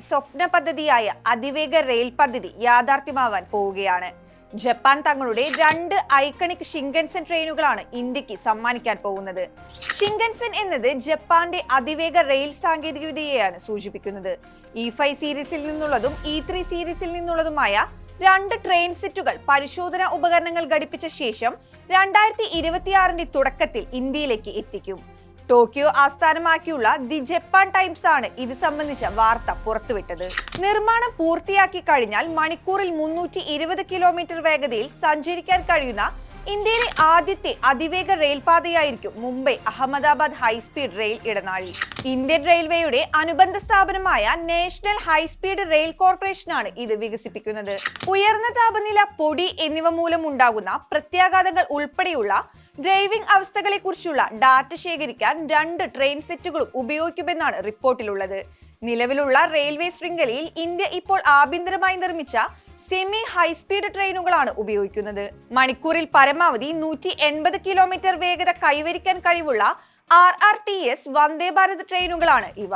സ്വപ്ന പദ്ധതിയായ അതിവേഗ റെയിൽ പദ്ധതി യാഥാർത്ഥ്യമാവാൻ പോവുകയാണ്. ജപ്പാൻ തങ്ങളുടെ 2 ഐക്കണിക് ഷിങ്കൻസെൻ ട്രെയിനുകളാണ് ഇന്ത്യക്ക് സമ്മാനിക്കാൻ പോകുന്നത്. ഷിങ്കൻസെൻ എന്നത് ജപ്പാന്റെ അതിവേഗ റെയിൽ സാങ്കേതികവിദ്യയെയാണ് സൂചിപ്പിക്കുന്നത്. E5 സീരീസിൽ നിന്നുള്ളതും E3 സീരീസിൽ നിന്നുള്ളതുമായ 2 ട്രെയിൻ സെറ്റുകൾ പരിശോധനാ ഉപകരണങ്ങൾ ഘടിപ്പിച്ച ശേഷം 2026 തുടക്കത്തിൽ ഇന്ത്യയിലേക്ക് എത്തിക്കും. ടോക്കിയോ ആസ്ഥാനമാക്കിയുള്ള ദി ജപ്പാൻ ടൈംസ് ആണ് ഇത് സംബന്ധിച്ച വാർത്ത പുറത്തുവിട്ടത്. നിർമ്മാണം പൂർത്തിയാക്കി കഴിഞ്ഞാൽ മണിക്കൂറിൽ 320 കിലോമീറ്റർ വേഗതയിൽ സഞ്ചരിക്കാൻ കഴിയുന്ന ഇന്ത്യയിലെ ആദ്യത്തെ അതിവേഗ റെയിൽപാതയായിരിക്കും മുംബൈ അഹമ്മദാബാദ് ഹൈസ്പീഡ് റെയിൽ ഇടനാഴി. ഇന്ത്യൻ റെയിൽവേയുടെ അനുബന്ധ സ്ഥാപനമായ നാഷണൽ ഹൈസ്പീഡ് റെയിൽ കോർപ്പറേഷനാണ് ഇത് വികസിപ്പിക്കുന്നത്. ഉയർന്ന താപനില, പൊടി എന്നിവ മൂലമുണ്ടാകുന്ന പ്രത്യാഘാതങ്ങൾ ഉൾപ്പെടെയുള്ള ഡ്രൈവിംഗ് അവസ്ഥകളെ കുറിച്ചുള്ള ഡാറ്റ ശേഖരിക്കാൻ 2 ട്രെയിൻ സെറ്റുകളും ഉപയോഗിക്കുമെന്നാണ് റിപ്പോർട്ടിലുള്ളത്. നിലവിലുള്ള റെയിൽവേ ശൃംഖലയിൽ ഇന്ത്യ ഇപ്പോൾ ആഭ്യന്തരമായി നിർമ്മിച്ച സെമി ഹൈസ്പീഡ് ട്രെയിനുകളാണ് ഉപയോഗിക്കുന്നത്. മണിക്കൂറിൽ പരമാവധി 180 കിലോമീറ്റർ വേഗത കൈവരിക്കാൻ കഴിവുള്ള RRTS വന്ദേ ഭാരത് ട്രെയിനുകളാണ് ഇവ.